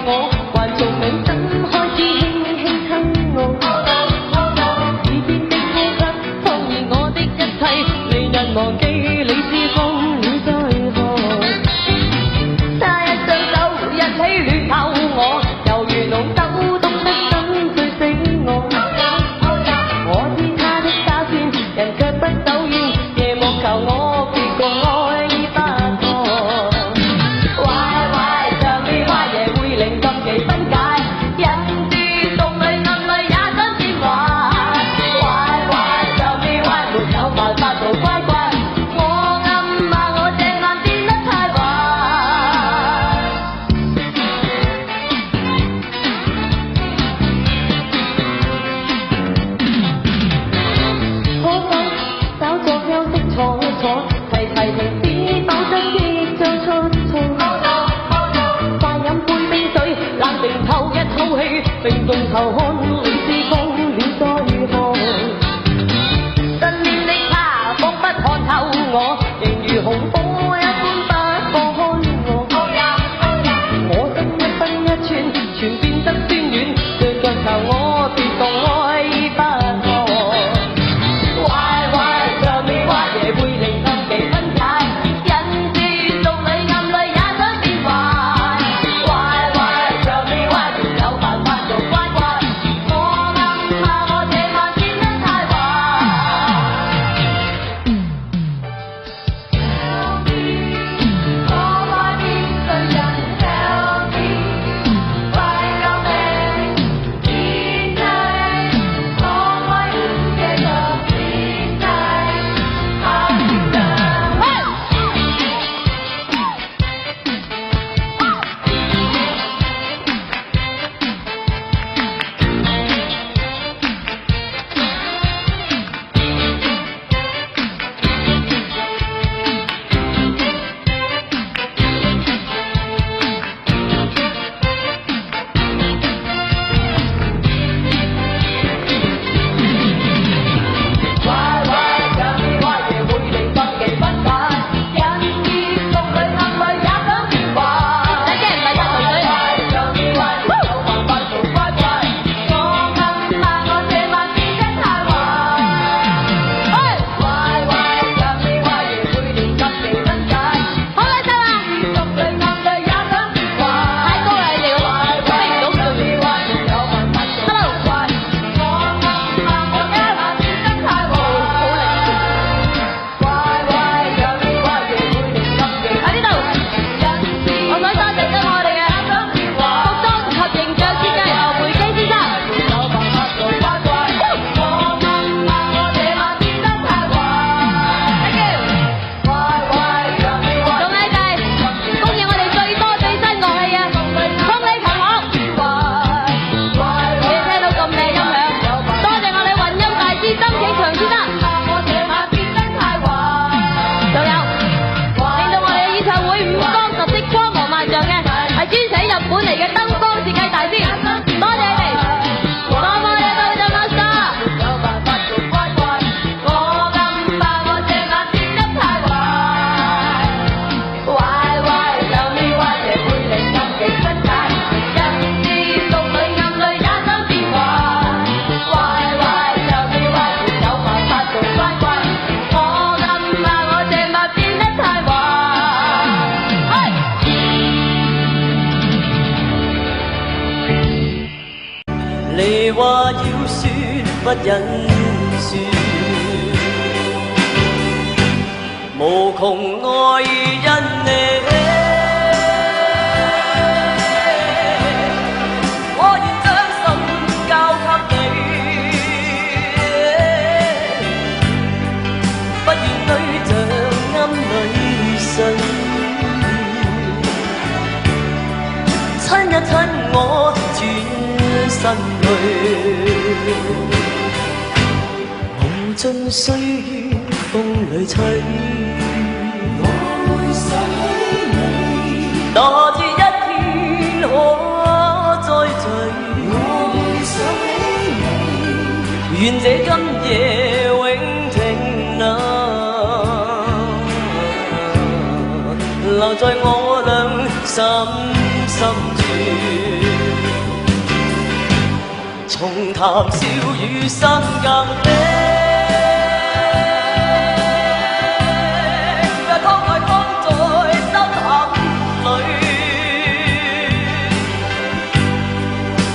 我，還從未怎開始輕輕親我。耳邊的呼吸，仿現我的一切，令人忘記你是瘋了在何。他一雙手一起戀透我，猶如濃酒懂得怎醉醒我。我知他的打算，人卻不走遠，夜幕求我別共愛不破。壞像你壞夜會令禁忌分解，人是洞裏暗裏也想變壞。壞像你壞沒有辦法做乖乖，我暗罵我這晚變得太壞。可否找個休息坐坐，齊齊停止鬥爭即將出錯。快飲杯冰水，冷靜透一口氣，並眾頭看你是瘋了在何。身邊的他彷彿看透我，仍如紅火一般不放開我。我心一分一寸，全變得酸軟，最腳求我別共愛不破。壞像你壞夜會令禁忌分解，人是洞裏暗裏也想變壞。壞像你壞沒有辦法做乖乖，我暗罵我這晚變得太壞。Tell me，我愛邊個人 ？Tell me，快救命！變態，我愛這個變態，太變態。壞像你壞夜會令禁忌分解，人是洞裏暗裏也想變壞。壞像你壞沒有辦法做乖乖，我暗罵我這晚變得太壞。壞像你壞夜會令禁忌分解，好開心啊！洞裏暗裏也想變壞。太高啦你哋個壞像你壞沒有辦法做乖乖，我暗罵我這晚變得太壞。壞像你壞夜會令禁忌喺呢度。我想多謝咗我哋嘅服裝及形象設計何培基先生。沒有辦法做乖乖，我暗罵我這晚變得太壞。Thank you。像你壞仲有就係供應我哋最多最新樂器嘅風力頻學。你聽到咁靚音響，多謝我哋混音大師曾啟強先生。仲有令到我哋嘅演唱會五光十色、光芒萬丈嘅，係專請日本嚟嘅燈光設計大師，多謝你哋。多謝到就 Master。沒有辦法做乖乖，我暗罵我這晚變得太壞。壞像你壞夜會令禁忌分解，人是洞裏暗裏也想變壞。壞像你壞沒有辦法做乖乖，我暗罵我這晚變得太壞。你話要說不忍說，無窮愛因你，我願將心交給你，不願對象暗裏睡，親一親我轉身去，無盡歲月風裏吹，我會想起你，哪知一天可再聚，我會想起你，願這今夜永停留，留在我倆心深處。重談笑語心更冰，若當愛放在心坎裏，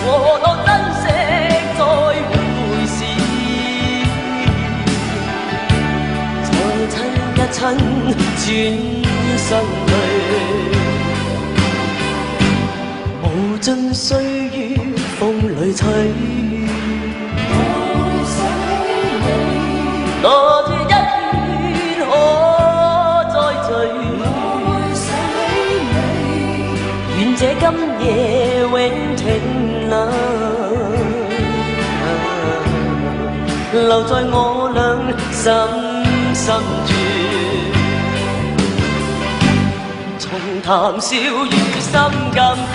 我當珍惜再會試，再親一親轉身去，無盡歲月風裏吹。多這一天可再聚，願這今夜永停留，留在我倆心深處，重談笑語心更冰。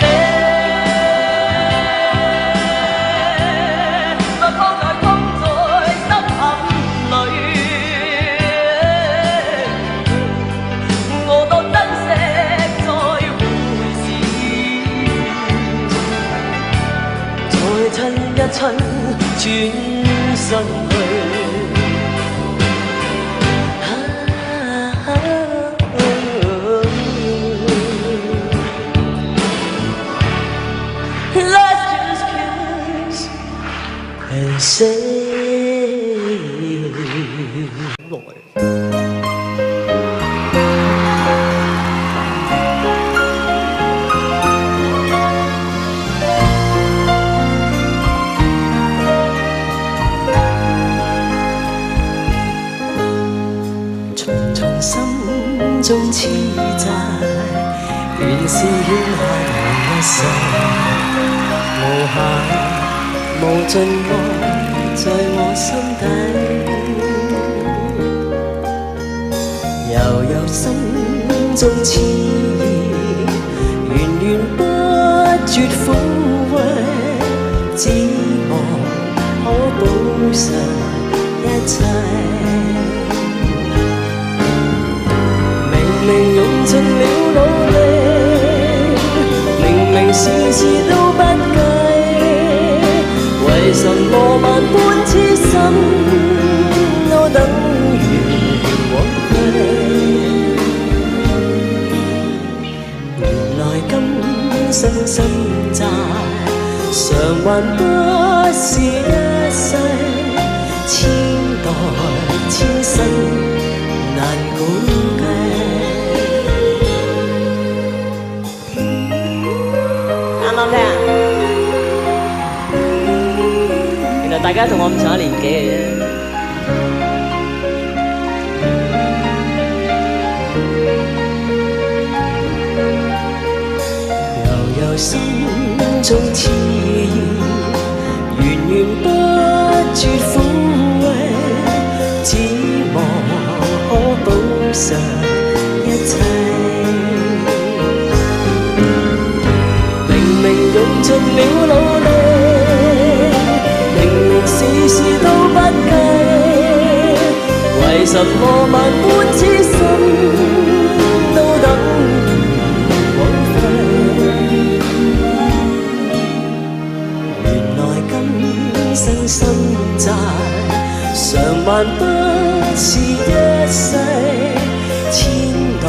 親轉身去，Let's just kiss and say 中痴債，原是欠下我一世，無限無盡愛在我心底，悠悠心中痴意，源源不絕撫慰，只望可補償一切。明明用盡了努力，明明事事都不計，為什麼萬般痴心都等於枉費？原來今生心債，償還不是一世，千代千生難估計。原來大家同我咁上一年紀嘅啫。悠悠心中痴意，源源不絕撫慰，只望可補償一切。用盡了努力，明明事事都不計，為什麼萬般痴心都等於枉費？原來今生心債，償還不是一世，千代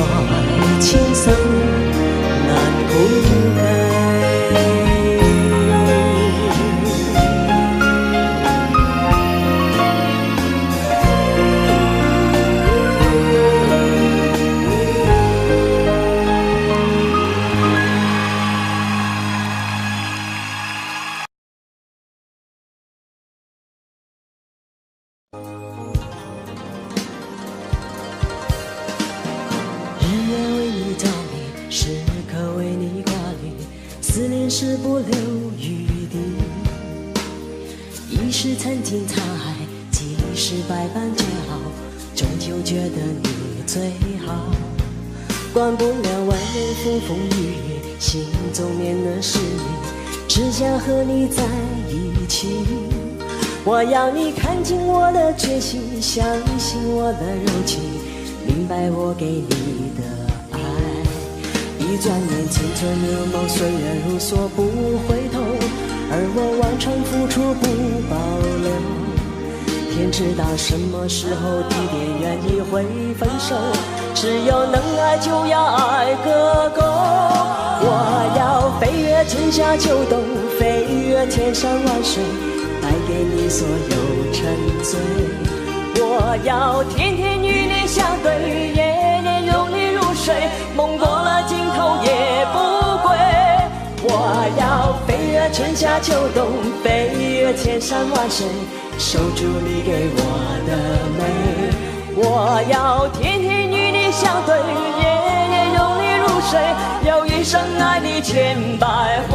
千生難估計。是不留余地，一时曾经沧海，几时百般煎熬，终究觉得你最好。管不了外面风风雨雨，心中念的是你，只想和你在一起。我要你看清我的决心，相信我的柔情，明白我给你的爱。一转眼，青春如梦，岁月如梭，不回头。而我完全付出不保留。天知道什么时候、地点、愿意会分手。只有能爱就要爱个够。我要飞越春夏秋冬，飞越千山万水，带给你所有沉醉。我要天天与你相对，夜夜拥你入睡，梦过了尽头也不归。我要飞越春夏秋冬，飞越千山万水，守住你给我的美。我要天天与你相对，夜夜拥你入睡，要一生爱你千百回。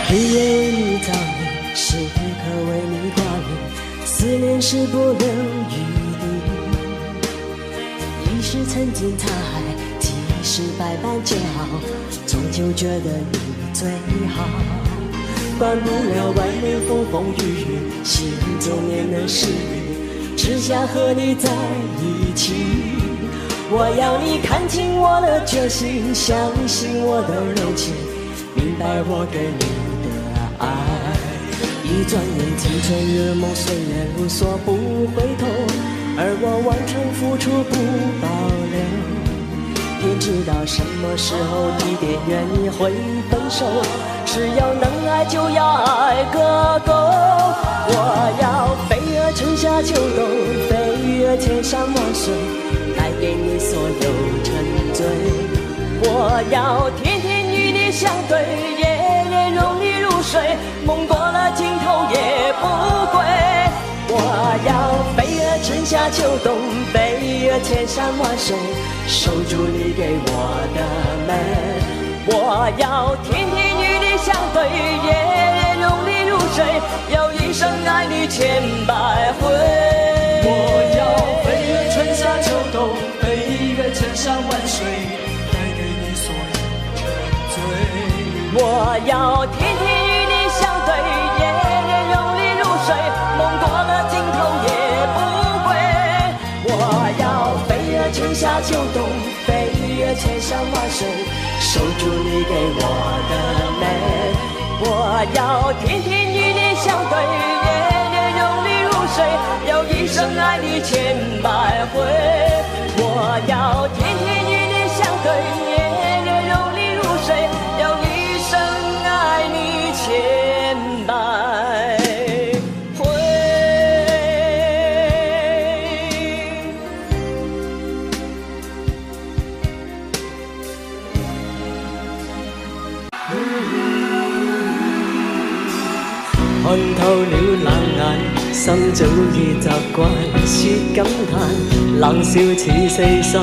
黑夜为你照明，时刻为你挂念，思念是不留余地。一时曾经沧海，几世百般煎熬，终究觉得你最好。管不了外面风风雨雨，心中也能是你，只想和你在一起。我要你看清我的决心，相信我的柔情，明白我给你爱。一转眼，青春如梦，岁月如梭，不回头。而我完全付出不保留。天知道什么时候、地点、愿意会分手。只要能爱，就要爱个够。我要飞越春夏秋冬，飞越千山万水，带给你所有沉醉。我要天天与你相对，夜夜拥你入睡，梦过了尽头也不归。我要飞越春夏秋冬，飞越千山万水，守住你给我的美。我要天天与你相对，夜夜拥你入睡，要一生爱你千百回。我要飞越春夏秋冬，飞越千山万水，带给你所有沉醉。我要天天与你相对，夜夜拥你入睡，梦过了尽头也不归。我要飞越春夏秋冬，飞越千山万水，守住你给我的美。我要天天与你相对，夜夜拥你入睡，要一生爱你千百回。我要天天与你相对，夜夜拥你入睡，要一生爱你千百回。看透了冷眼，心早已習慣，說感嘆，冷笑似四散，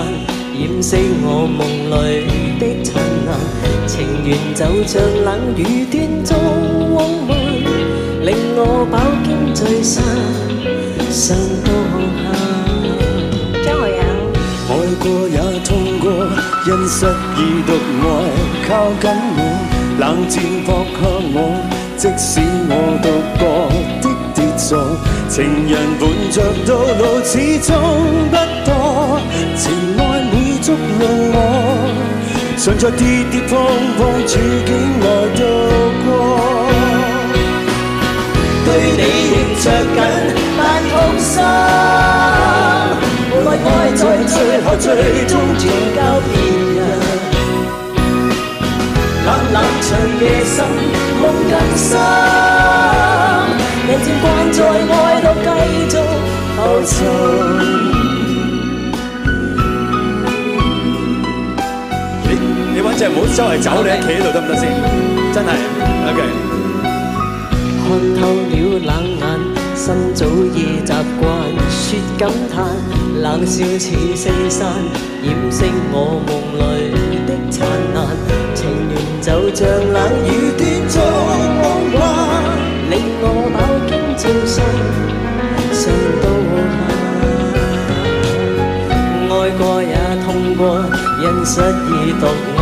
掩飾我夢裏的燦爛。情緣就像冷雨斷中往還，令我飽經醉散，上當下。張學友，愛過也痛過，因失意獨愛，靠緊我，冷戰撲向我。即使我獨個的跌撞，情人伴着到老始終不多，情愛每捉弄我，常在跌跌碰碰處境內度過。對你仍着緊但痛心，無奈愛在最後最終轉交別人。冷冷長夜深，夢更深，人漸慣在愛裏繼續浮沉。你揾隻唔好周圍走，你企喺度得唔得先？真係 OK。看透了冷眼，心早已習慣說感嘆，冷笑似四散，掩飾我夢裏的燦爛。情緣就像冷雨斷續夢幻，令我飽經潮濕，上到下。愛過也痛過，因失意獨愛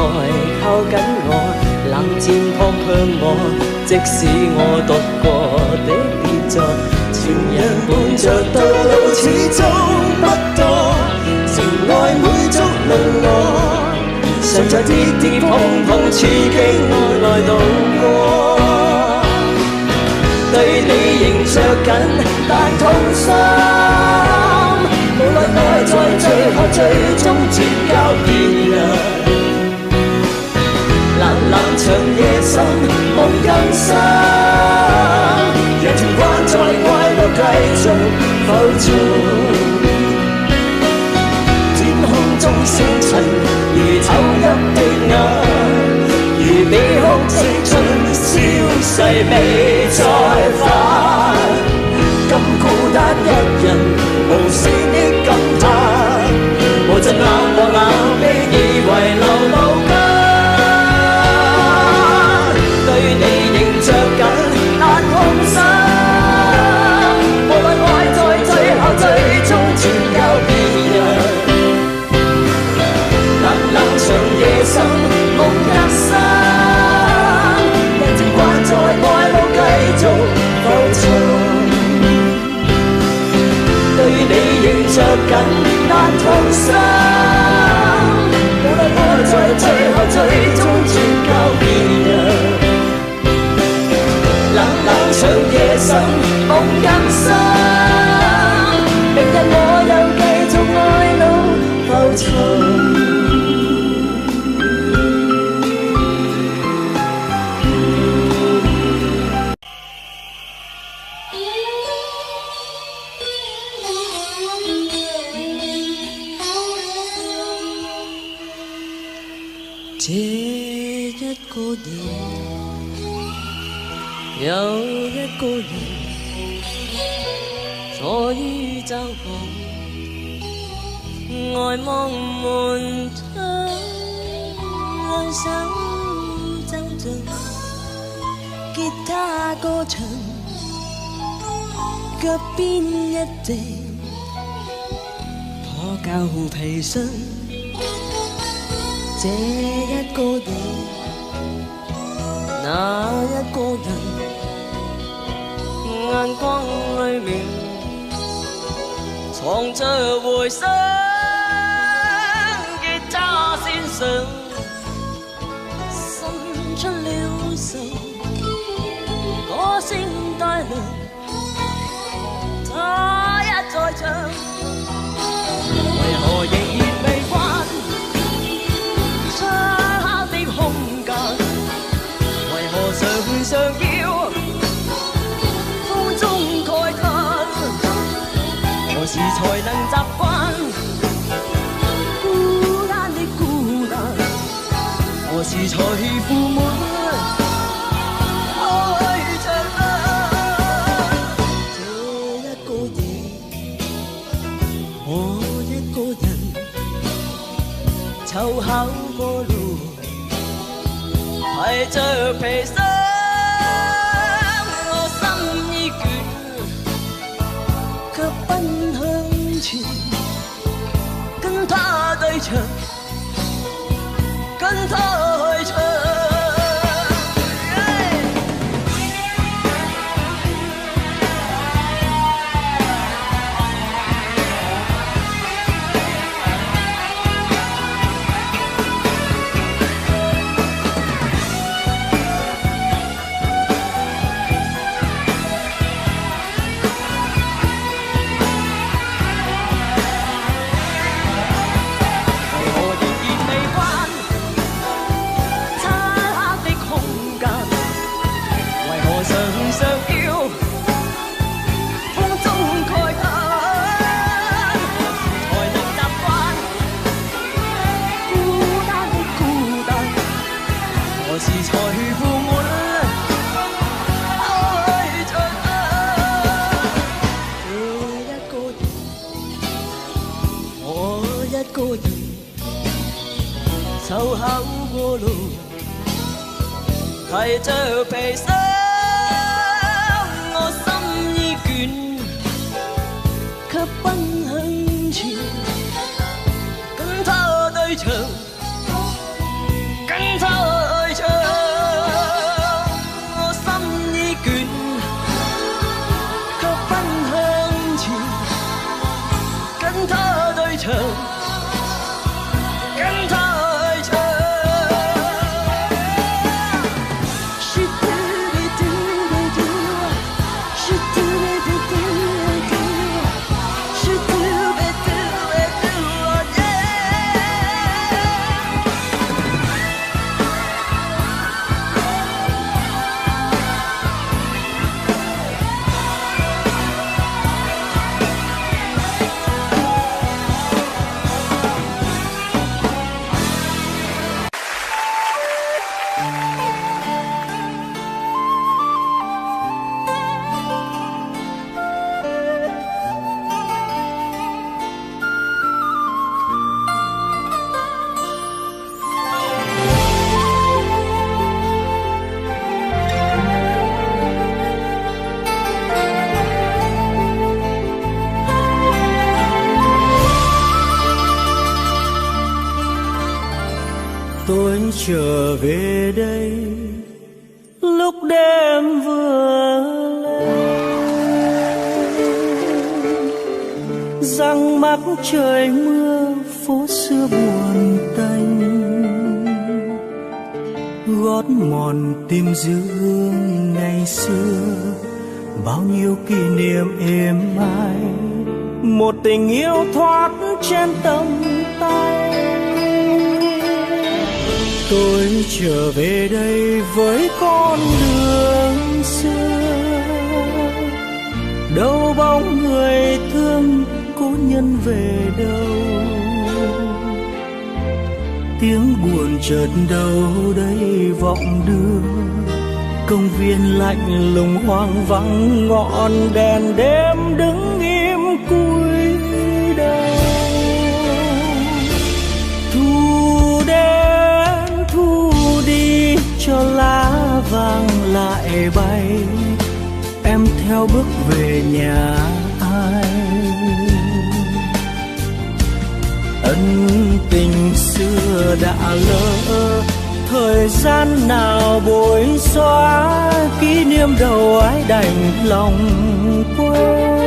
靠緊我，冷箭撲向我。即使我讀過的傑作，情人伴着到老始終不多，情愛每足能我，常在跌跌碰碰處境內度過。對你仍着緊，但痛心，無奈愛在最後最終轉交別人。冷冷長夜深，夢更深，人情關在愛路繼續浮沉。天空中星塵如投入的眼，如被哭青春消逝未再返。今孤單一人，無聲的感嘆，無盡冷漠冷冰已遺留無根。對你仍着緊，但痛心，無論愛在最後最終轉交別人。冷冷長夜深，夢更深，人情關在愛路繼續浮沉。對你仍着緊，但痛心，無論愛在最後最終轉交別人。冷冷長夜深，夢更深，明日我又繼續愛路浮沉。這一個夜，有一個人坐於周圍，愛望門窗，兩手奏着吉他歌唱，腳邊一隻破舊皮箱。這一個夜，那一個人，眼光裏面藏着回聲，吉他線上滲出了愁，歌聲帶來，他一再唱，為何仍然未慣？漆黑的空間，為何常常要風中慨嘆？何時才能習慣孤單的孤單？何時才負滿愛着啊？這一個夜，我一個人湊巧過路，提着皮箱，我心已倦，卻奔向前，跟他對唱，跟他去唱。個人就考過路，提着皮箱，我心已倦，卻奔向前，跟他對唱，跟他對唱，我心已倦，卻奔向前，跟他對唱。Tôi trở về đây lúc đêm vừa lên, răng mắc trời mưa phố xưa buồn tênh, gót mòn tim giữ hương ngày xưa, bao nhiêu kỷ niệm êm ái, một tình yêu thoát trên tầm tay. Tôi trở về đây với con đường xưa, đâu bóng người thương cố nhân về đâu, tiếng buồn chợt đâu đây vọng đưa, công viên lạnh lùng hoang vắng, ngọn đèn đêm đứng im cúi đầu. Thu đến thu đi cho lá vàng lại bay, em theo bước về nhà ai. Ân tình xưa đã lỡ, thời gian nào bối xóa, kỷ niệm đầu ái đành lòng quên.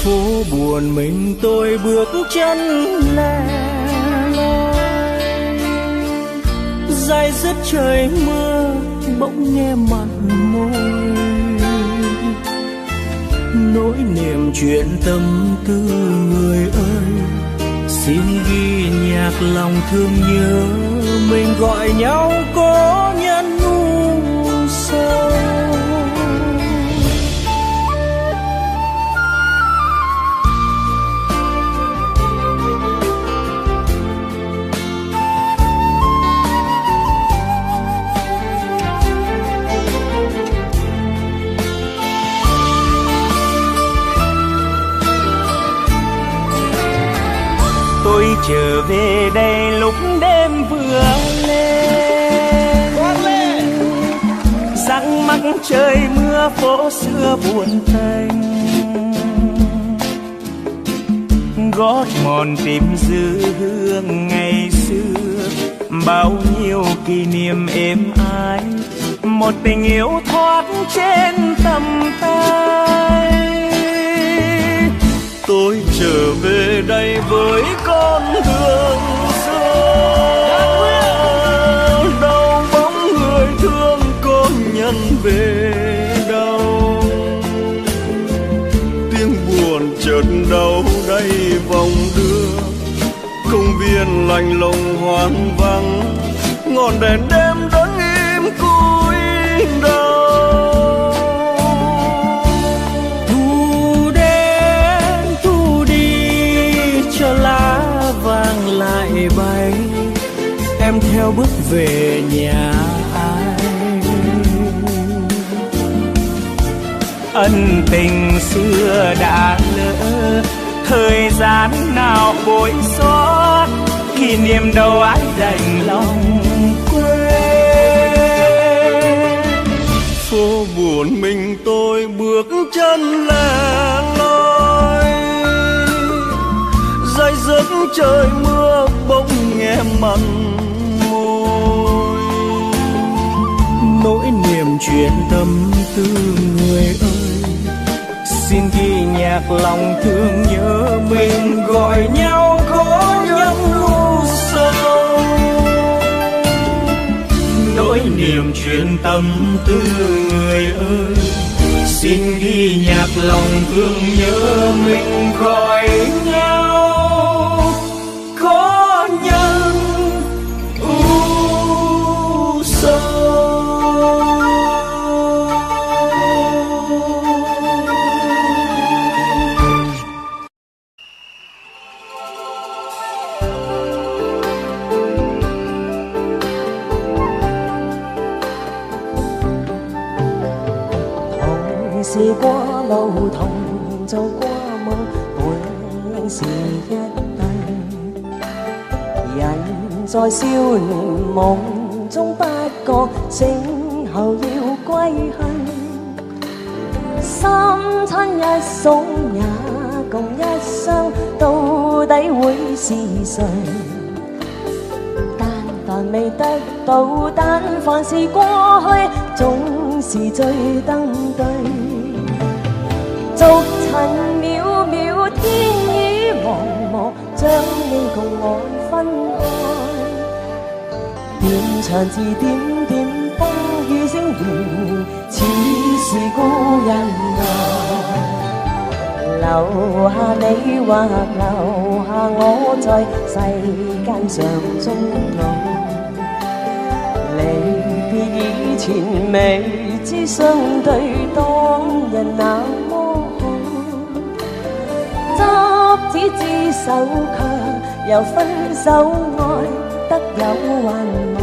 Phố buồn mình tôi bước chân lẻ loi, dai dứt trời mưa bỗng nghe mặn môi, nỗi niềm chuyện tâm tư người ơi, xin ghi nhạc lòng thương nhớ, mình gọi nhau cố nhân u sầu. Tôi trở về đây lúc đêm vừa lên, răng mắc trời mưa phố xưa buồn tênh, gót mòn tìm dư hương ngày xưa, bao nhiêu kỷ niệm êm ái, một tình yêu thoát trên tầm tay. Tôi trở về đây với con đường xưa, đâu bóng người thương có nhân về đâu, tiếng buồn chợt đâu đây vòng đưa, công viên lạnh lùng hoang vắng, ngọn đèn đêm đứng im cúi đầu. Lại bay em theo bước về nhà ai. Ân tình xưa đã lỡ, thời gian nào bối xót, kỷ niệm đâu ai đành lòng quên. Phố buồn mình tôi bước chân lẻ loi, dây dứt trời mưa bỗng nghe mặn môi. Nỗi niềm chuyện tâm tư người ơi, xin ghi nhạc lòng thương nhớ mình gọi nhau có những lu sâu. Nỗi niềm chuyện tâm tư người ơi, xin ghi nhạc lòng thương nhớ mình gọi nhau có những u sầu.試過路同做過夢，本應是一對。人在少年夢中不覺醒後要歸去，三親一送也共一生，到底會是誰？但凡未得到，但凡是過去，總是最登對。俗塵渺渺，天雨茫茫，將你共我分開。斷腸字點點，風雨聲弦，似是故人來。留下你或留下我在世間上終老。離別以前未知相對，當人那麼執子之手，卻又分手愛得有幻夢。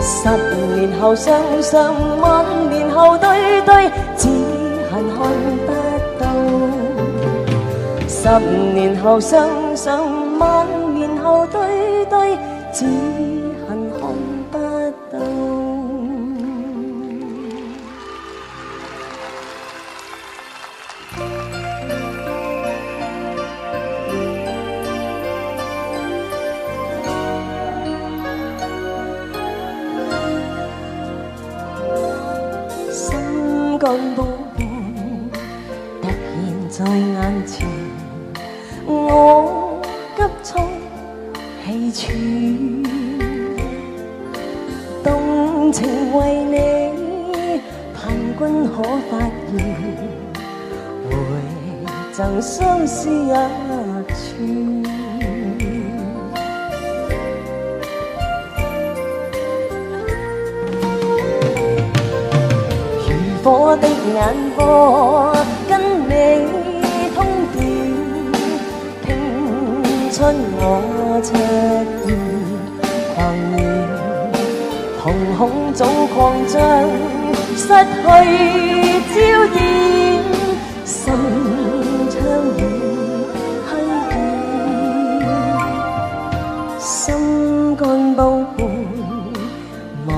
10年後相相，萬年後對對，只恨看不到。10年後相相，萬年後對對，只恨看不到。幹部突然在眼前，我急速氣喘，動情為你，盼君可發現，回贈相思一串。火的眼波跟你通電，拼出我赤焰狂熱，瞳孔早擴張，失去焦點，心窗遠虛變，心肝煲滿望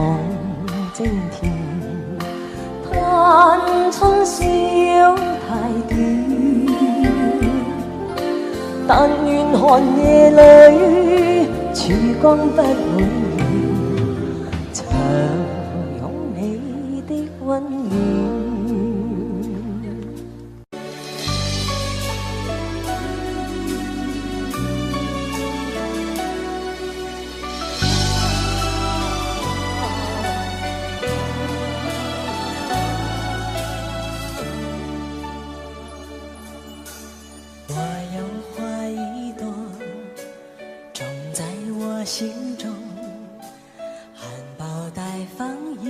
蒸甜。盼春宵太短，但願寒夜裏曙光不會遠，長擁你的溫暖。心中含苞待放意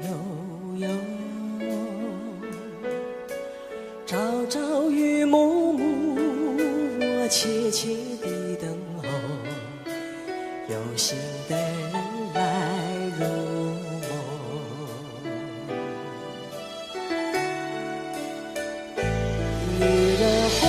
悠悠，朝朝与暮暮，我切切地等候，有心的人来入梦。你的话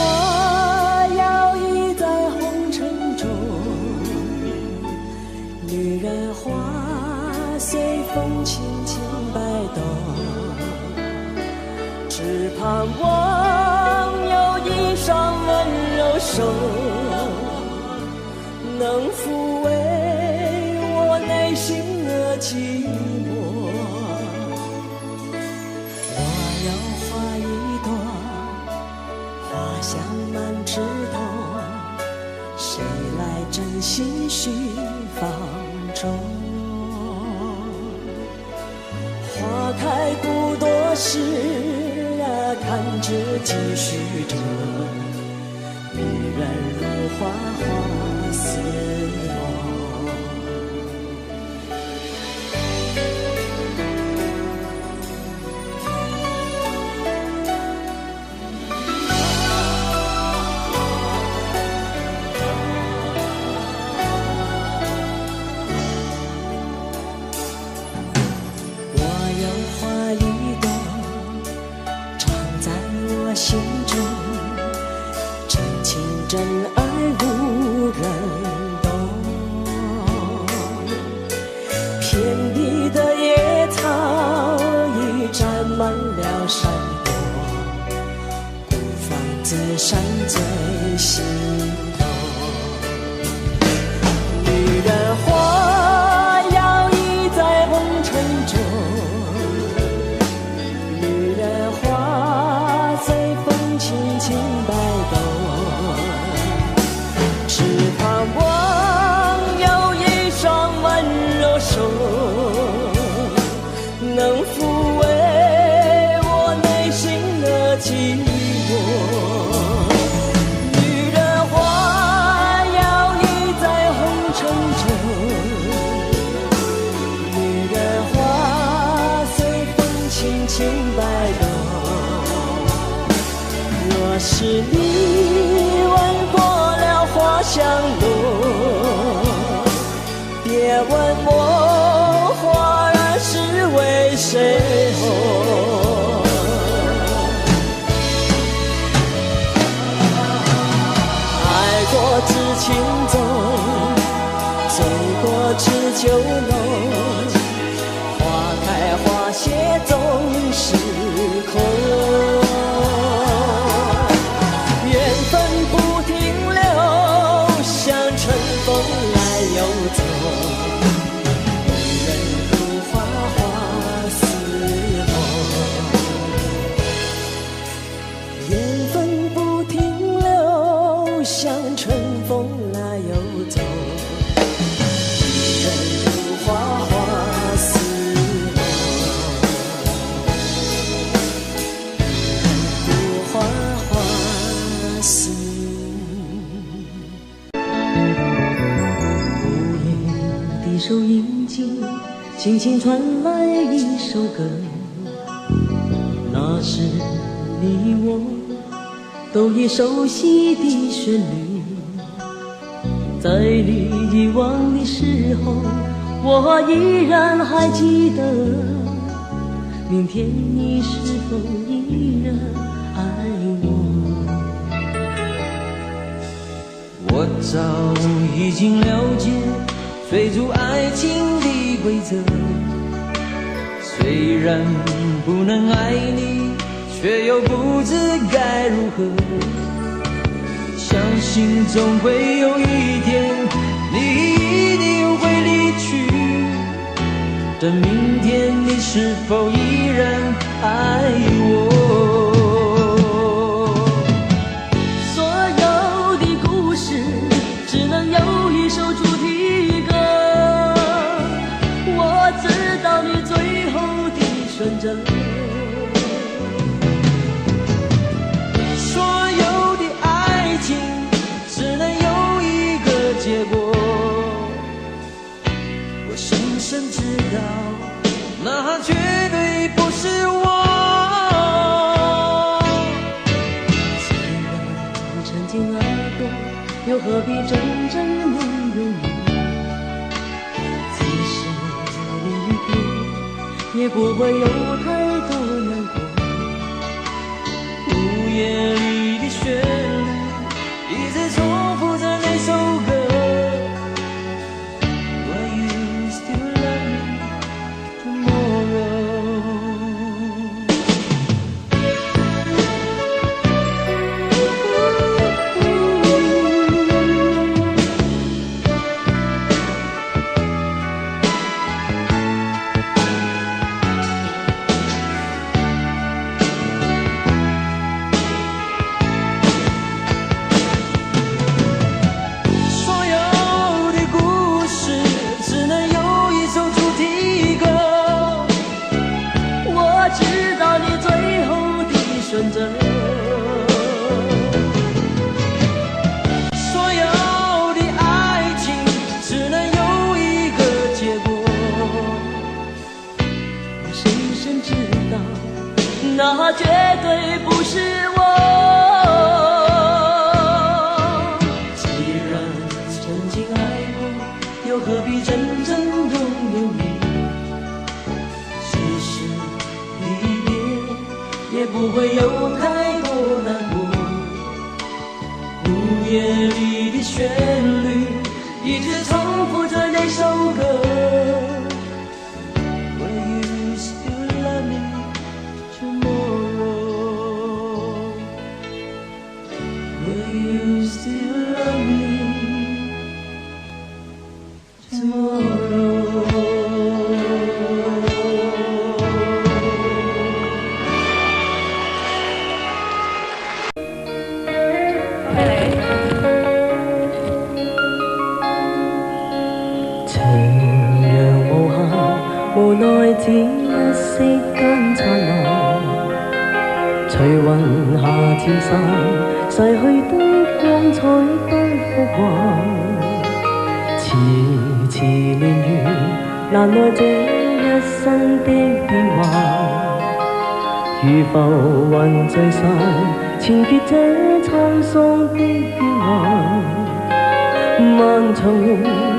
手，能抚慰我内心的寂寞。我要画一朵花香满枝头，谁来真心续放纵？花开不多时啊，看着继续着，女人如花，花似梦。心中真情真爱无人懂，遍地的野草已占满了山坡，孤芳自赏最心动。女人花摇曳在红尘中，女人花随风轻轻摆动，只盼望有一双温柔手，能抚慰我内心的寂寞。女人花摇曳在红尘中，女人花随风轻轻摆动。若是你闻过了花香浓，别问我花儿是为谁红。爱过知情重，醉过知酒浓，花开花谢总是空。风来又走，女人如花，花似梦。缘分不停留，像春风来又走，女人如花，花似梦。女人如花，花似梦。收音机轻轻传来一首歌，那是你我都已熟悉的旋律。在你遗忘的时候，我依然还记得，明天你是否依然爱我？我早已经了解追逐爱情的规则，虽然不能爱你，却又不知该如何。相信总会有一天，你一定会离去。这明天你是否依然爱我？所有的故事只能有一首主题歌，我知道你最后的选择。所有的爱情只能有一个结果，我深深知道，那绝对不是我。虽然曾经爱过，又何必真正能有你？即使离别，也不会有太多难过。午夜里的旋律一直重复着那首歌。Will you still love me tomorrow？ 我他绝对不是我。既然曾经爱过，又何必真正拥有你？即使离别，也不会有太多难过。午夜里的旋律，一直重复着那首歌。無奈只一息間燦爛，隨雲下漸散，逝去的光彩不復還。遲遲年月，難耐這一生的變幻。如浮雲聚散，纏結這滄桑的變幻。漫長夢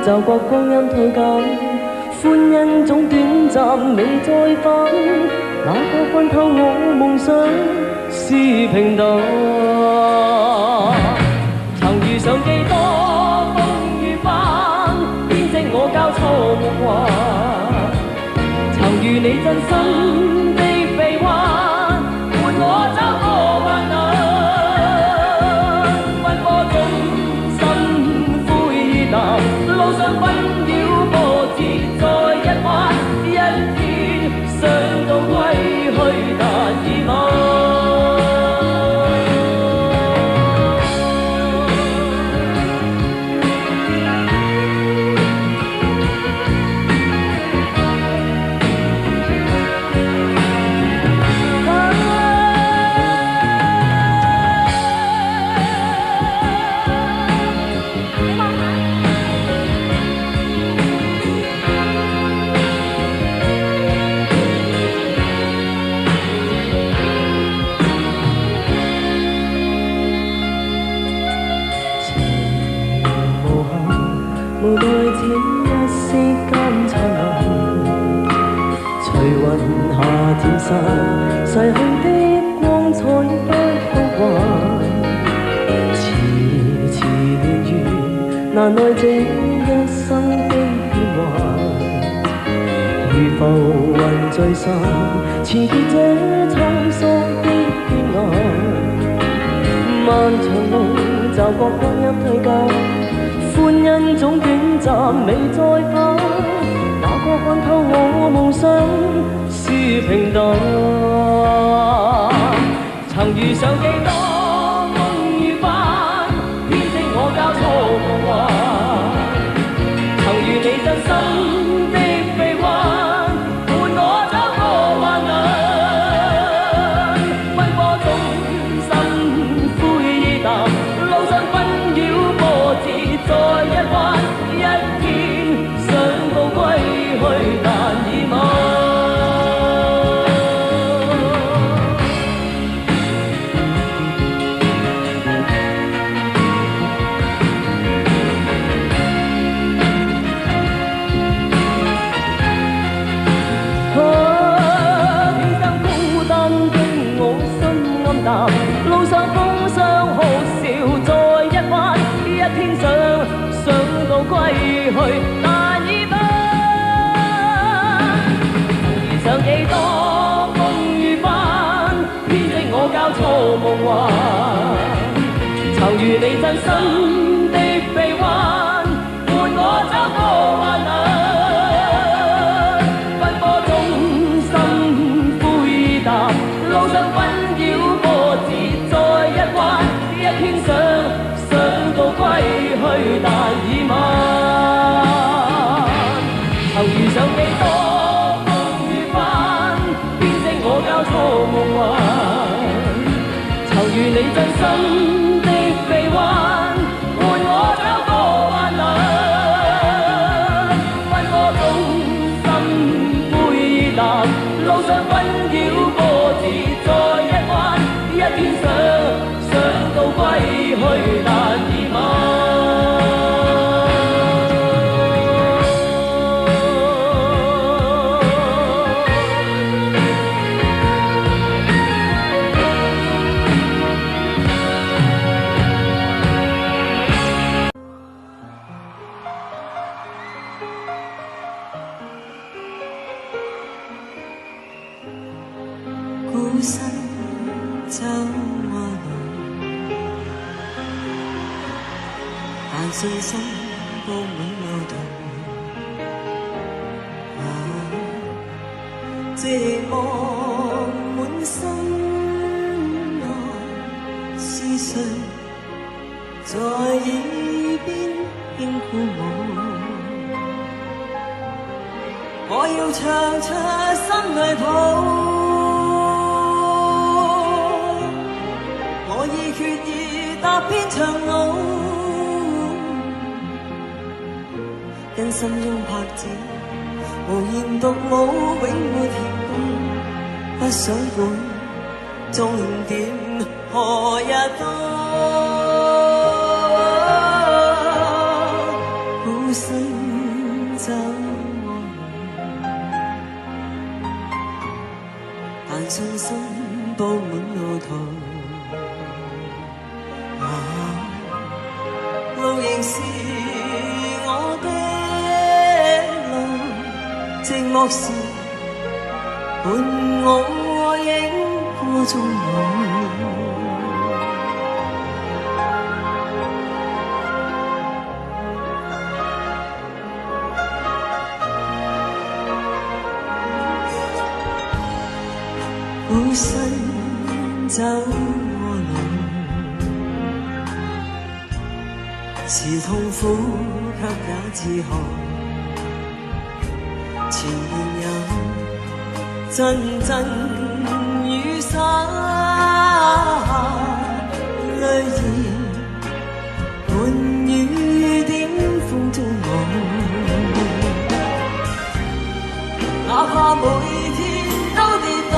就覺光陰退減。歡欣總短暫，未再返。那個看透我夢想是平淡。曾遇上幾多風雨翻，編織我交錯夢幻。曾遇你真心的臂彎，伴我走過患難。奔波中心灰意淡，路上紛擾波折。一天想到歸去，但已晚。無奈這一息間燦爛，隨雲下漸散，逝去的光彩不復還。遲遲年月，難耐這一生的變幻。如浮雲聚散，纏結這滄桑的變幻。漫長夢就覺光陰退減。歡欣總短暫，未再返。哪個看透我夢想是平淡？曾遇上幾多風雨翻，編織我交錯夢幻。曾遇你真心的臂彎，伴我走過患難。奔波中心灰意淡，路上紛擾波折。再一彎，一天想到歸去，但已晚。天生孤單的我心暗淡，路上風霜酷笑，再一彎，一天想到歸去，但已晚。遇上幾多風雨翻，編織我交錯夢幻。曾遇你真心的臂彎，伴我走過患難。奔波中心灰意淡，路上紛擾波折，再一彎，一天想到歸去，但已晚。曾遇上幾多風雨翻，編織我交錯夢幻。曾遇你真心的臂彎，伴我走過患難。去，但已晚。孤身走愛路，但信心佈滿路途。寂寞滿心內，是誰在耳邊輕呼我？我要唱出心裏抱。我已決意踏遍長路，因心中拍子無言獨舞，永沒停步，不想管終點何日到。孤身走我路，但信心佈滿路途。路仍是我的路，寂寞時伴我影歌中舞。孤身走我路。是痛苦，卻也自豪。前面有陣陣雨灑，淚兒伴雨點風中舞。哪怕每天都跌倒，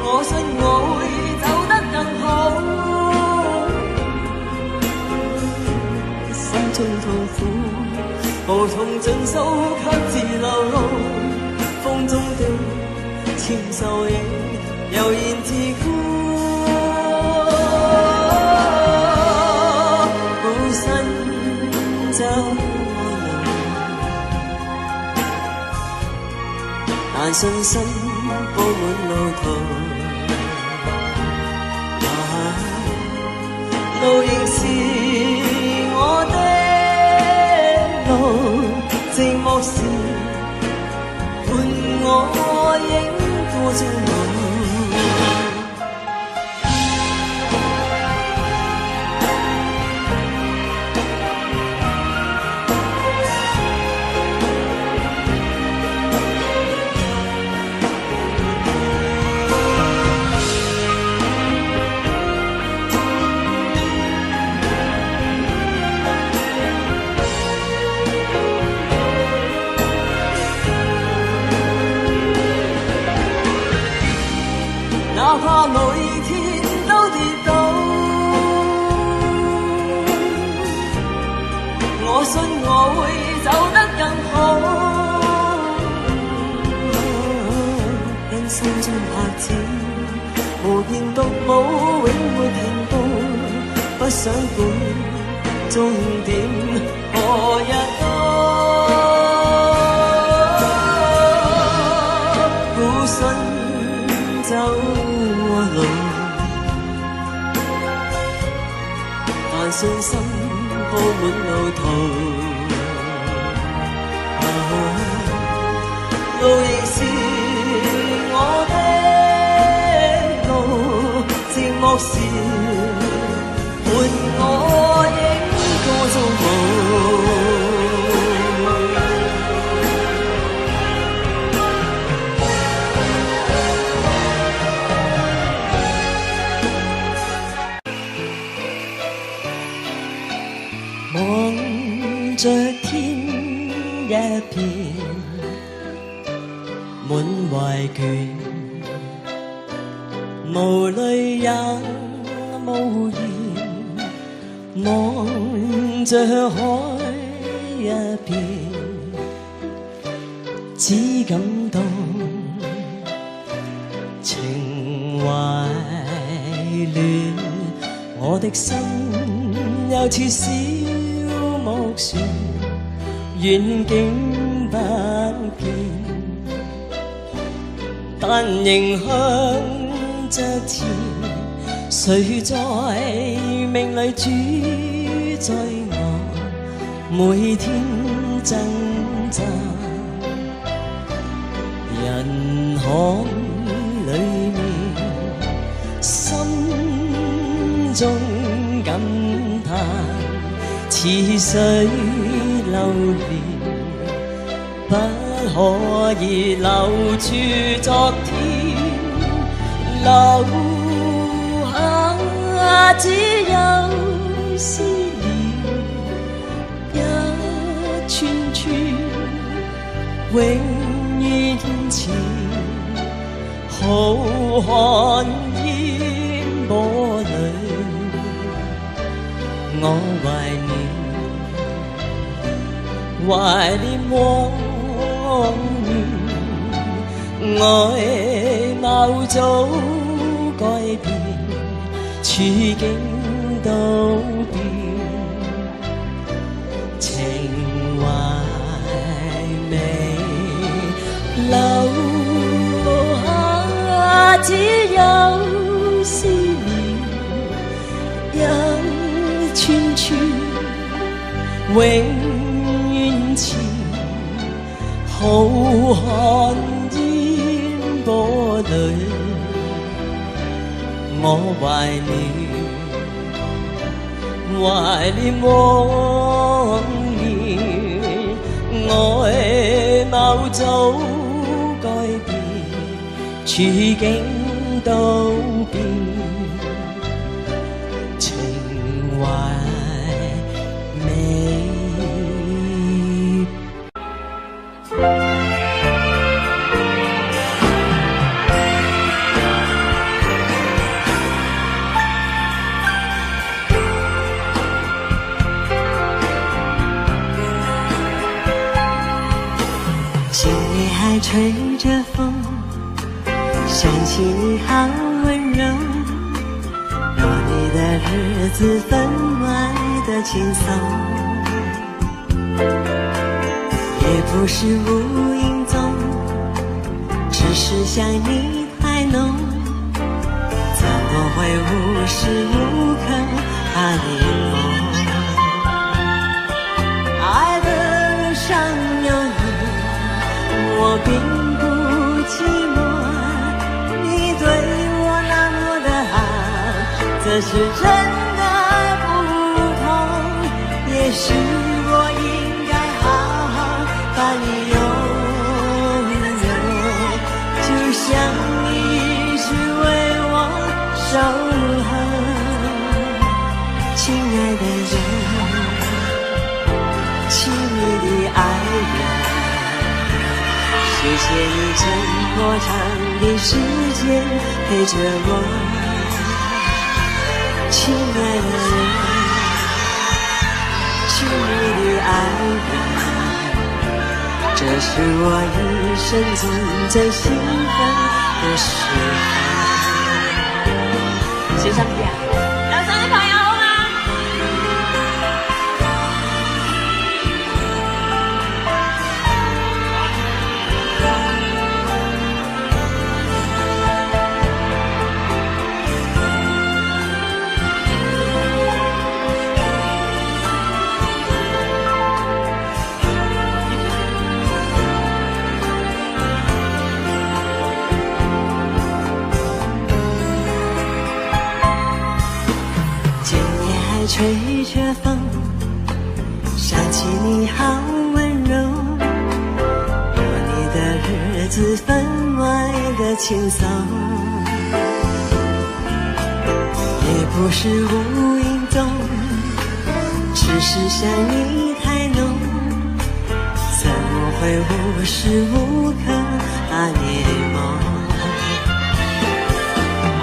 我信我會走得更好。心中痛苦無從盡訴，卻自流露。風中的纖瘦影悠然自顧。孤身走我路，但信心佈滿路途。路仍是我的路，寂寞時伴我影歌中舞。哪怕每天都跌倒，我信我會走得更好。因心中拍子無言獨舞，永沒停步，不想管終點何日到。孤身走路，但信心佈滿路途。路仍是我的路，寂寞時伴我影歌中舞。望着天一片滿懷倦，無淚也無言，望着海一邊，只感到情懷亂。我的心又似小木船，遠景不見，但仍向着前。誰在命裏主宰我，每天掙扎。人海裏面，心中感嘆，似水流年，不可以留住昨天，留下只有思念，一串串永遠前，浩瀚煙波裏，我懷念往年，外貌早改變，處境都變，情懷未留下，只有思念，一串串永遠前，浩瀚煙波裏，我懷念往年，外貌早改變，處境都變，情懷未。心里还吹着风，想起你好温柔，过你的日子分外的轻松，也不是无影踪，只是想你太浓，怎么会无时无刻把你梦？爱的路上有你，我并不寂寞，你对我那么的好，这是真的不同。也许我应该好好把你拥有，就像你一直为我守候。亲爱的人，亲密的爱人，谢谢你这么长的时间陪着我，亲爱的人，亲密的爱人，这是我一生中最兴奋的时候。谁上去啊？要上的朋友好吗？吹着风，想起你好温柔，过你的日子分外的轻松，也不是无影踪，只是想你太浓，怎么会无时无刻把你梦？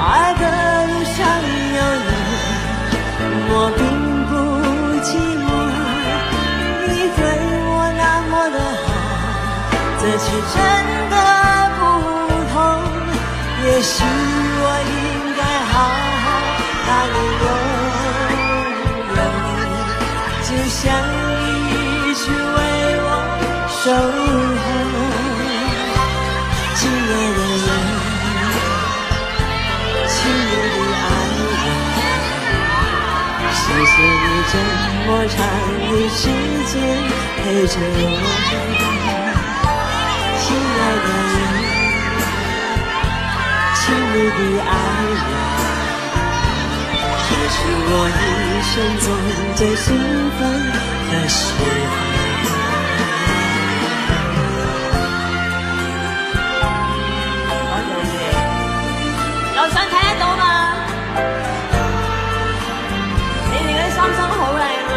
爱的路上有你，我并不寂寞。你对我那么的好，这是真的不同。也许我应该好好把你拥有，就像你一直为我守候。亲爱的人，请你爱我，谢谢你这么长的时间陪着我。亲爱的人，请你爱我，这是我一生中最兴奋的时候。又想睇得到嘛？你哋嗰啲衫衫好靚啊！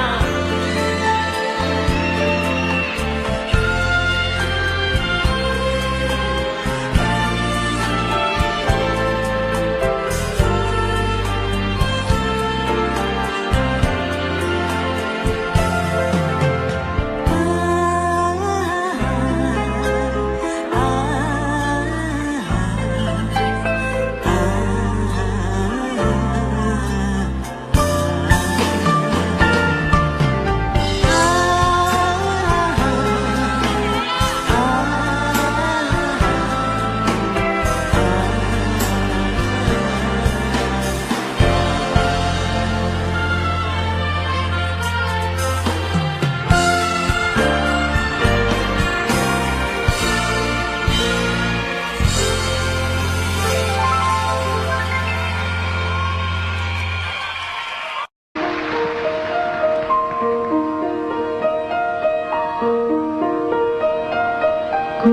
觀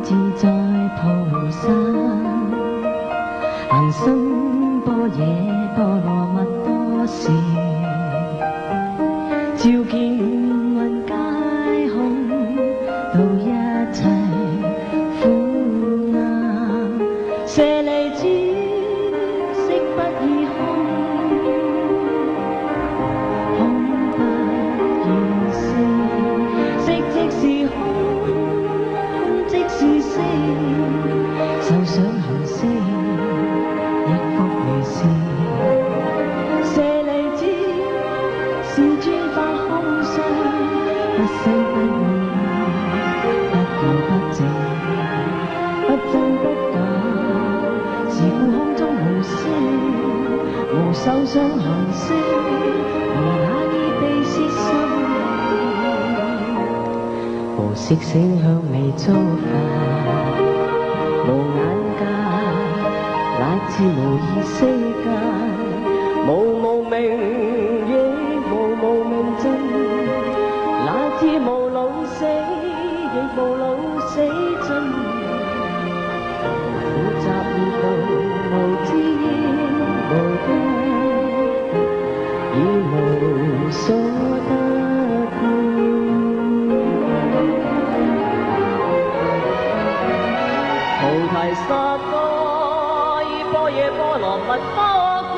自在菩薩，行深般若波羅蜜多時，照見雲皆空，度一切苦難。舍利子，色不異空，空不異色，色即是空。即是色，受想行識，亦復如是。舍利子，是諸法空相，不生不滅，不垢不淨，不真不假，是故空中無色，無受想行識，無那意被攝心。無色聲香味觸法，無眼界，乃至無意識界，無無明亦無明盡，乃至無老死亦無老死盡。苦集滅道，無知應無得，已無所得故。菩提薩埵依般若波羅蜜多故，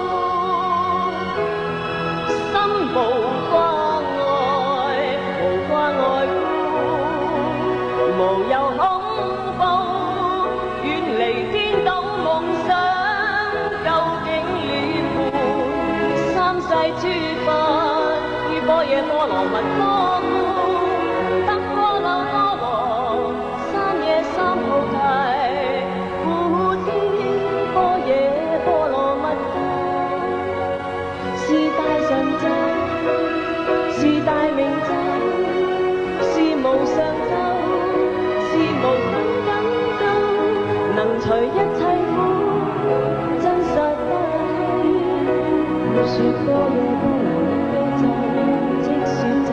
心無掛礙，無掛礙故，無有恐怖，遠離顛倒夢想，究竟涅槃。三世諸佛依般若波羅蜜多故，得阿耨多羅三夜三菩提。是大神咒，是大明咒，是無上咒，是無等等咒，能除一切苦，真實不虛。說般若波羅蜜多咒，即說咒。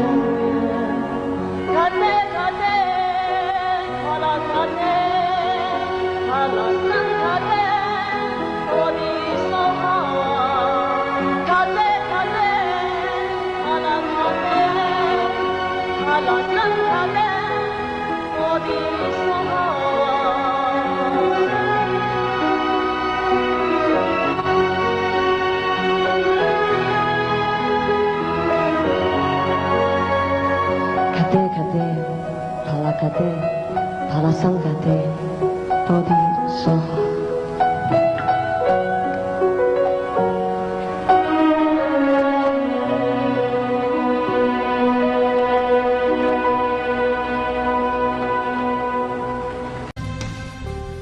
卡爹卡爹，卡拉卡爹，卡拉真卡爹，我哋收下。阿拉真卡爹，我的心啊！爹卡爹，帕拉卡爹，帕拉桑卡爹，多啲说话。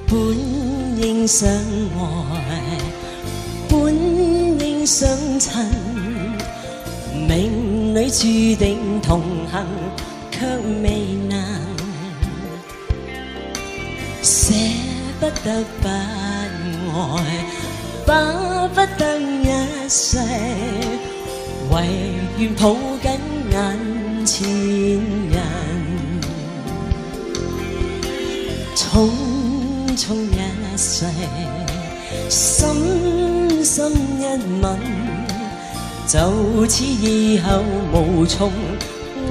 本應相愛，本應相襯，命裏注定同行，卻未能捨不得不愛，巴不得一世，唯願抱緊眼前人。匆匆一世，深深一吻，就似以後無從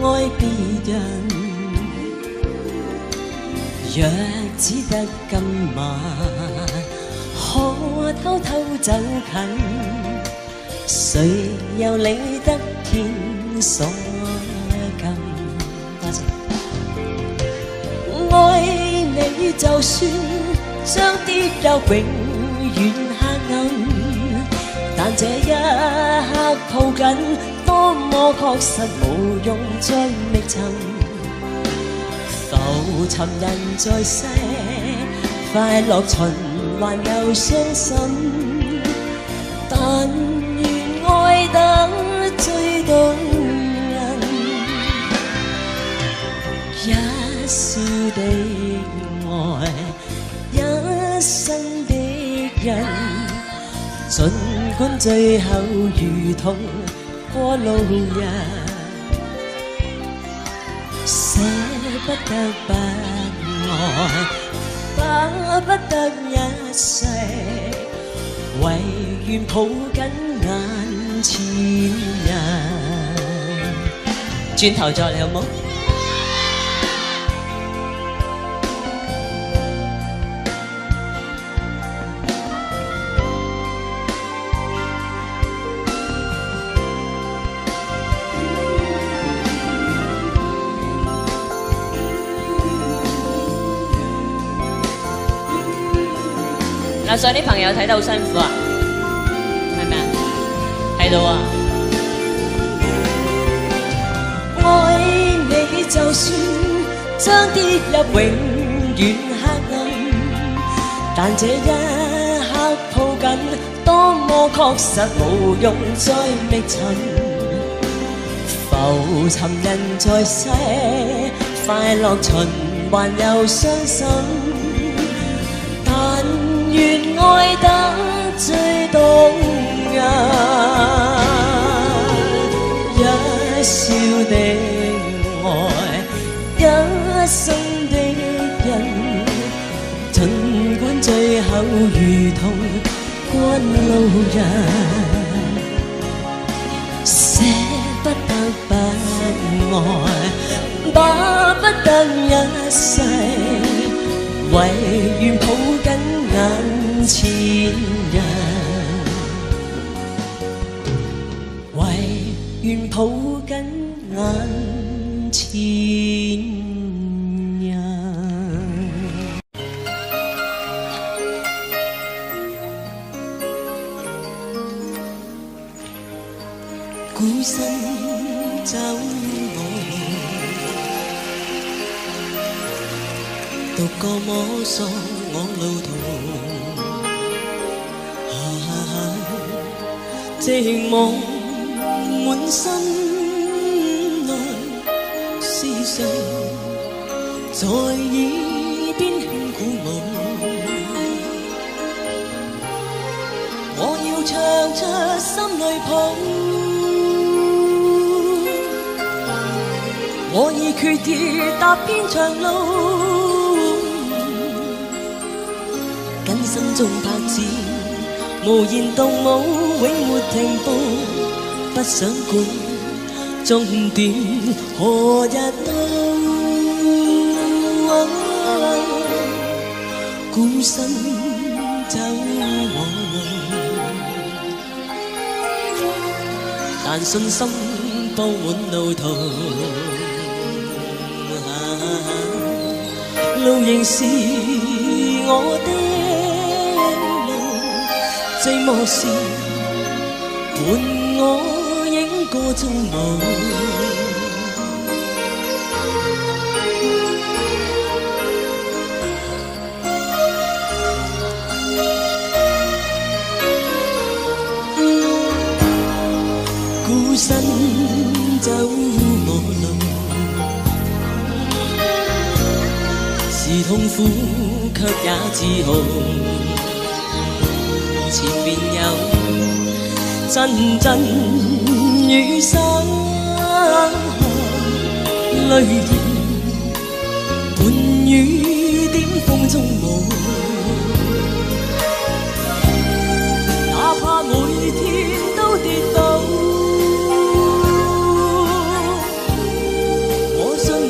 愛別人。若只得今晚，可偷偷走近，誰又理得天所禁？多謝。愛你就算將跌入永遠黑暗，但這一刻抱緊，多麼確實無用再覓尋。浮沉人在世，快樂循環又傷心，但願愛得最動人。一笑的愛，一生的人，儘管最後如同過路人，捨不得不愛，巴不得一世，唯願抱緊眼前人。轉頭再嚟好冇？樓上啲朋友睇得好辛苦啊，係咪啊？睇到啊！愛你就算將跌入永遠黑暗，但這一刻抱緊，多麼確實無用再覓尋。浮沉人在世，快樂循環又傷心，但願愛得最動人。一笑的愛，一生的人，儘管最後如同趕路人，捨不得不愛，巴不得一世，唯願抱緊眼前人，唯願抱緊眼前人。孤身走我，獨個摸索我路途，寂寞滿身內，思緒在耳邊輕鼓舞。我要唱出心裏抱，我已決意踏遍長路，跟心中拍子，無言動舞，永沒停步，不想管終點何日到。孤身走我路，但信心佈滿路途。路仍是我的路，寂寞時伴我影個蹤舞。孤身走我路，是痛苦卻也自豪。前面有陣陣雨灑，淚兒伴雨點風中舞。哪怕每天都跌倒，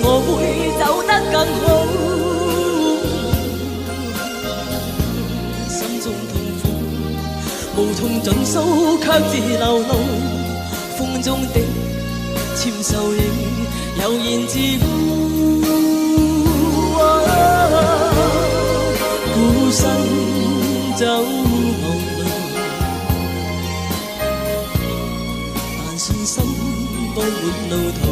我會走得更好，心中痛苦無從盡訴，卻自流露。風中的纖手影悠然自呼，孤身走無路，但信心佈滿路途。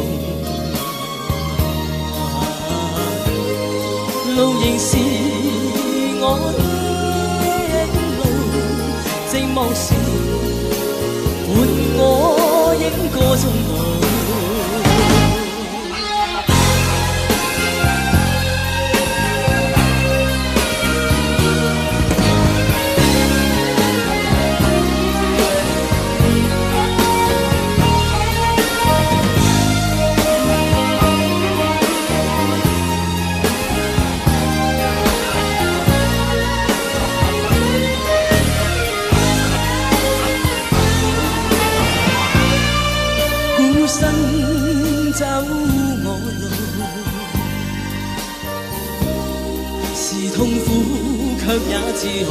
路仍是我的路，寂寞時伴我影個蹤舞。走我路，是痛苦卻也自豪。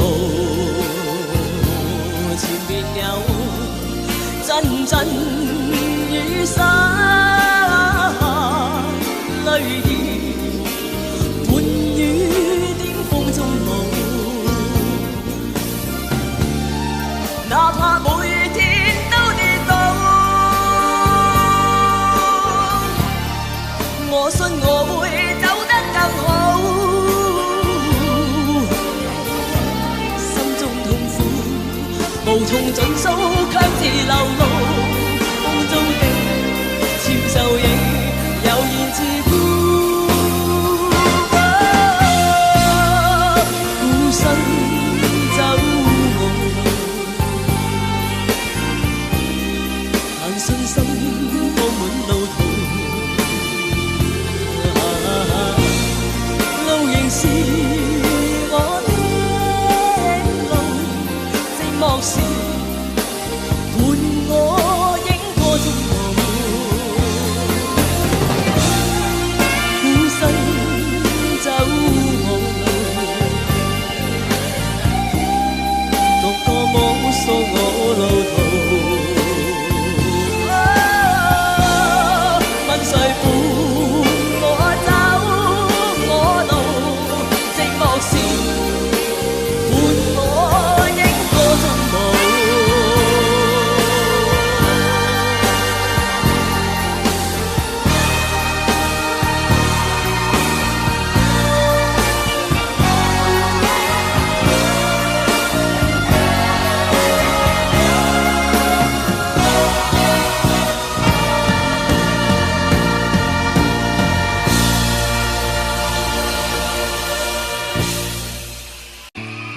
前面有陣陣雨灑，淚兒伴雨點風中舞。哪怕每天都跌倒，我信我會走得更好，心中痛苦無從盡訴，卻自流露。風中的纖手影悠然自呼，孤身走我路，但信心佈滿路途。是我的路，寂寞時伴我影個蹤舞。孤身走我路，獨個摸索我路途。問誰伴我走？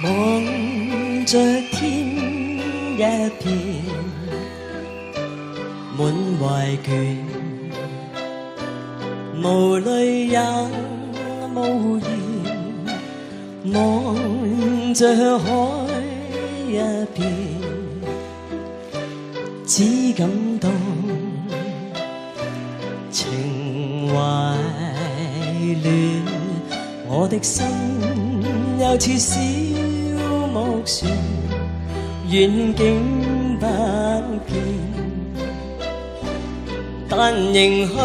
望着天一片滿懷倦，無淚也無言，望着海一片，只感到情懷亂，我的心又似小木船，遠景不見，但仍向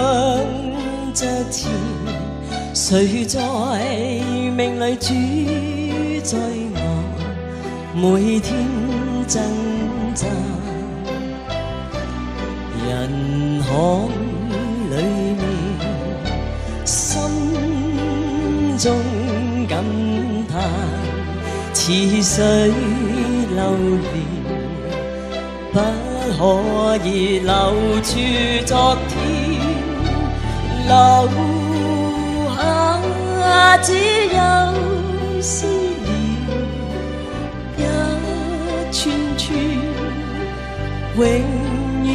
着前，谁在命里主宰我？每天挣扎，人海里面，心中感叹，似水流年，不可以留住昨天，留下只有思念。串串永遠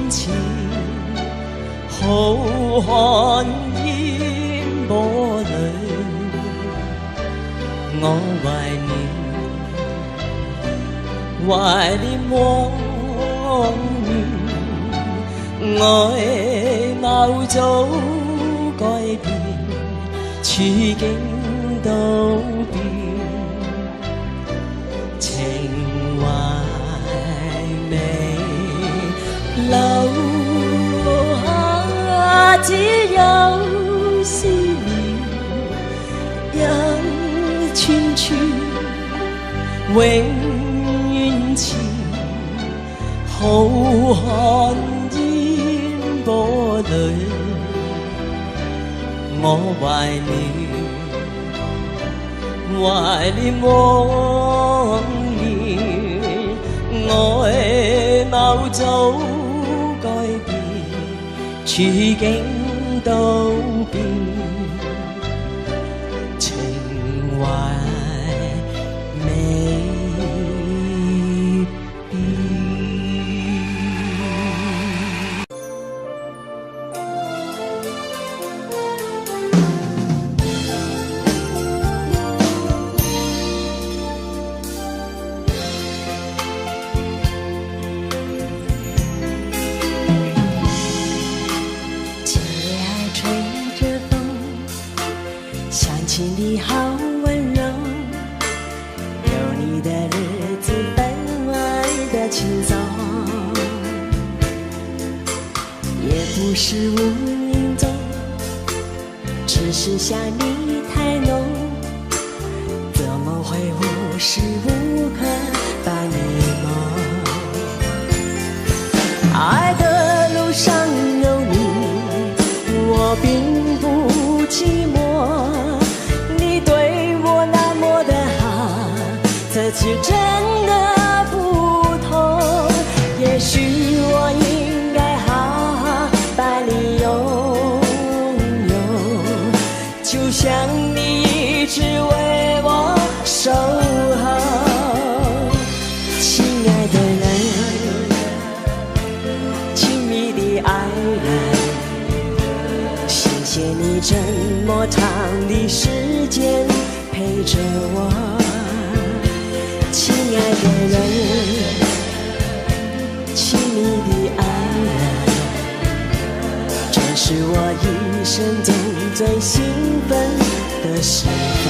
前，浩瀚煙波裏，我懷念往年，外貌早改變，處境都變。留下只有思念，一串串永遠前，浩瀚煙波裏，我懷念往年，外貌早改變，處境都變，情懷未變。请你好温柔，有你的日子分外的轻松，也不是无影踪，只是想你太浓，怎么会无时无刻把你梦？爱的路上有你，我并不寂寞。这次真的不同，也许我应该好好把你拥有，就像你一直为我守候。亲爱的人，亲密的爱人，谢谢你这么长的时间陪着我。亲爱的人，亲密的爱人，这是我一生中最兴奋的时分。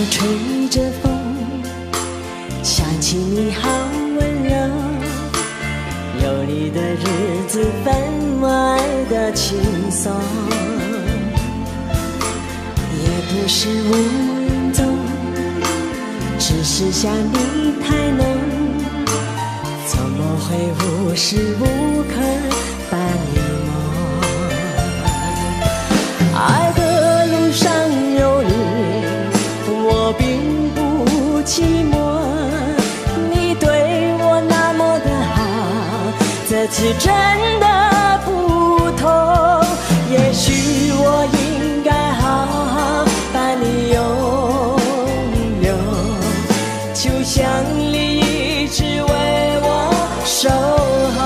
吹着风，想起你好温柔，有你的日子分外的轻松，也不是无影踪，只是想你太浓，怎么会无时无刻把你梦？爱的路上有你，我并不寂寞，你对我那么的好，这次真的不同，也许我应该好好把你拥有，就像你一直为我守候。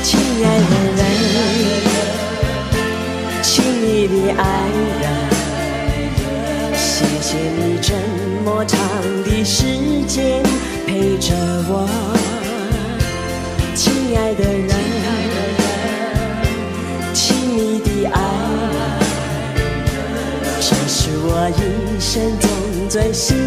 亲爱的时间陪着我，亲爱的人，亲密的爱，这是我一生中最幸